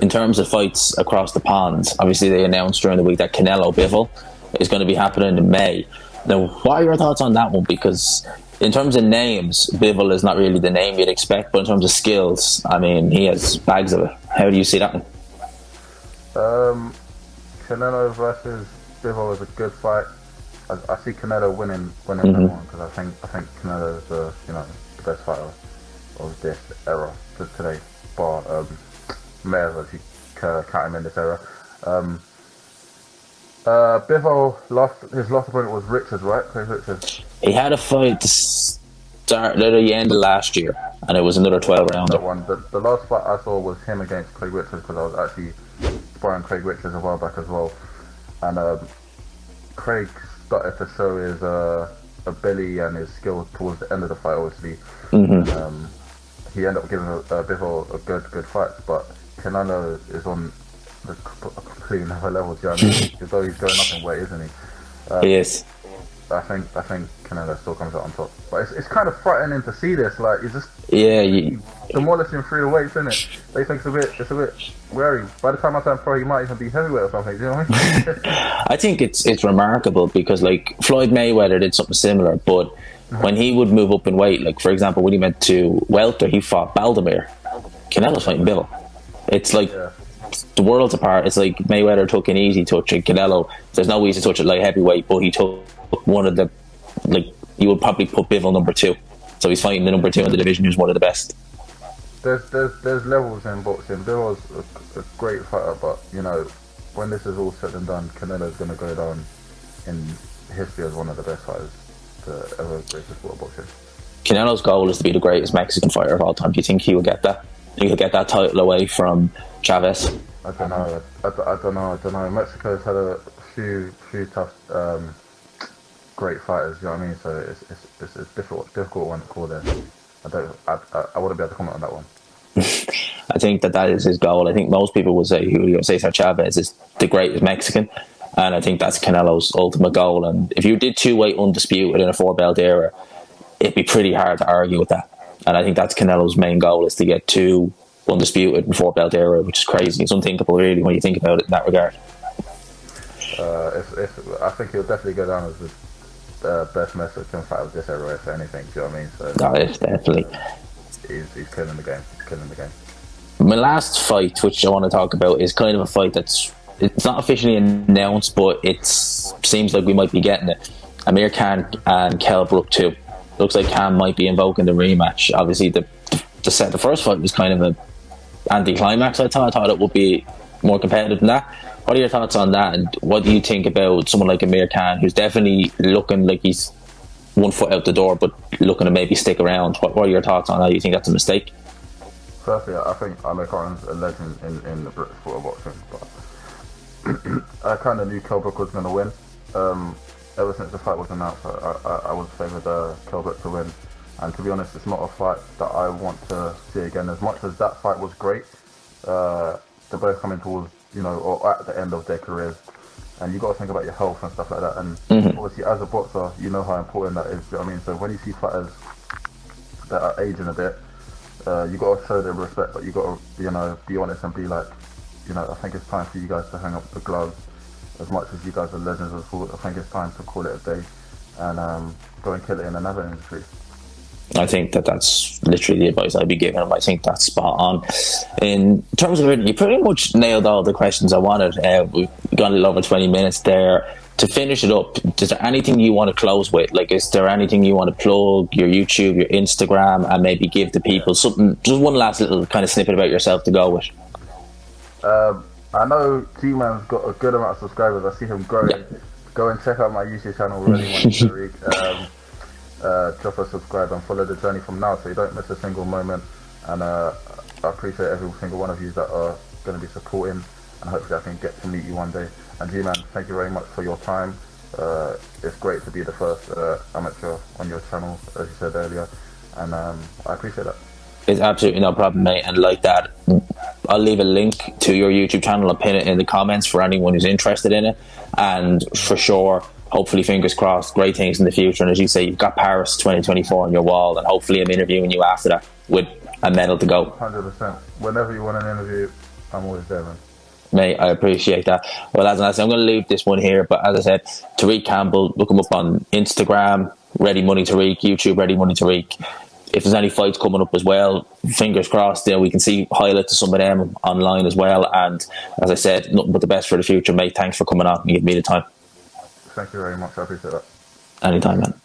in terms of fights across the pond, obviously they announced during the week that Canelo Bivol is going to be happening in May. Now, what are your thoughts on that one? Because in terms of names, Bivol is not really the name you'd expect, but in terms of skills, I mean, he has bags of it. How do you see that one? Canelo versus Bivol is a good fight. I see Canelo winning that one, because I think Canelo is the best fighter of this era to today, bar Mayor, if you count him in this era. Bivol his last opponent was Richards, right? Craig Richards. He had a fight to start at the end of last year, and it was another 12-rounder. That one. The last fight I saw was him against Craig Richards, because I was actually sparring Craig Richards a while back as well, and Craig started to show his ability and his skill towards the end of the fight, obviously. He ended up giving Bivol a good fight, but Canelo is on a completely another level. Do you know what I mean? Although he's going up in weight, isn't he? He is. I think Canelo still comes out on top, but it's kind of frightening to see this. Like, it's just demolishing through the weights, isn't it? They think it's a bit wary. By the time I turn pro, he might even be heavyweight or something. Do you know what I mean? I think it's remarkable, because like Floyd Mayweather did something similar, but when he would move up in weight, like for example when he went to welter, he fought Baldomir. Canelo's fighting Bivol. It's like the worlds apart. It's like Mayweather took an easy touch, and Canelo, there's no easy touch at light heavyweight, but he took one of the, like, you would probably put Bivol number 2, so he's fighting the number 2 in the division, who's one of the best. There's levels in boxing. Bivol's a great fighter, but when this is all said and done, Canelo's going to go down in history as one of the best fighters to ever grace the sport of boxing. Canelo's goal is to be the greatest Mexican fighter of all time. Do you think he will get that? He will get that title away from Chavez? I don't know. Mexico's had a few tough, great fighters. You know what I mean? So it's a difficult one to call there. I wouldn't be able to comment on that one. I think that is his goal. I think most people would say Julio Cesar Chavez is the greatest Mexican, and I think that's Canelo's ultimate goal. And if you did 2-weight undisputed in a 4-belt era, it'd be pretty hard to argue with that. And I think that's Canelo's main goal, is to get 2 undisputed in 4-belt era, which is crazy. It's unthinkable, really, when you think about it in that regard. I think he'll definitely go down as the best Mexican fighter of this era, if anything. Do you know what I mean? So, definitely. He's killing the game. My last fight, which I want to talk about, is kind of a fight it's not officially announced, but it seems like we might be getting it. Amir Khan and Kell Brooks too. Looks like Khan might be invoking the rematch. Obviously, the first fight was kind of an anticlimax. I thought it would be more competitive than that. What are your thoughts on that? And what do you think about someone like Amir Khan, who's definitely looking like he's 1 foot out the door, but looking to maybe stick around? What are your thoughts on that? Do you think that's a mistake? Firstly, I think Amir Khan's a legend in the British sport of boxing, but I kind of knew Kell Brooks was going to win. Ever since the fight was announced, I was favoured Kell Brooks to win. And to be honest, it's not a fight that I want to see again. As much as that fight was great, they're both coming towards, or at the end of their careers. And you got to think about your health and stuff like that. And obviously, as a boxer, you know how important that is. You know what I mean? So when you see fighters that are aging a bit, you got to show them respect, but you got to, be honest and be like, I think it's time for you guys to hang up the gloves. As much as you guys are legends of sport, I think it's time to call it a day and go and kill it in another industry. I think that's literally the advice I'd be giving him. I think that's spot on. In terms of it, you pretty much nailed all the questions I wanted. We've gone a little over 20 minutes there. To finish it up, is there anything you want to close with? Like, is there anything you want to plug, your YouTube, your Instagram, and maybe give the people something, just one last little kind of snippet about yourself to go with? I know G-Man's got a good amount of subscribers. I see him growing. Yeah. Go and check out my YouTube channel, Readymoneytyrieq. Drop a subscribe and follow the journey from now so you don't miss a single moment. And I appreciate every single one of you that are going to be supporting, and hopefully I can get to meet you one day. And G-Man, thank you very much for your time. It's great to be the first amateur on your channel, as you said earlier, and I appreciate that. It's absolutely no problem, mate. And like that, I'll leave a link to your YouTube channel and pin it in the comments for anyone who's interested in it. And for sure, hopefully, fingers crossed, great things in the future. And as you say, you've got Paris 2024 on your wall, and hopefully I'm interviewing you after that with a medal to go. 100%. Whenever you want an interview, I'm always there, man. Mate, I appreciate that. Well, as I said, I'm going to leave this one here. But as I said, Tariq Campbell, look him up on Instagram, Ready Money Tariq, YouTube, Ready Money Tariq. If there's any fights coming up as well, fingers crossed, we can see highlights of some of them online as well. And as I said, nothing but the best for the future, mate. Thanks for coming on and giving me the time. Thank you very much. I appreciate that. Anytime, man.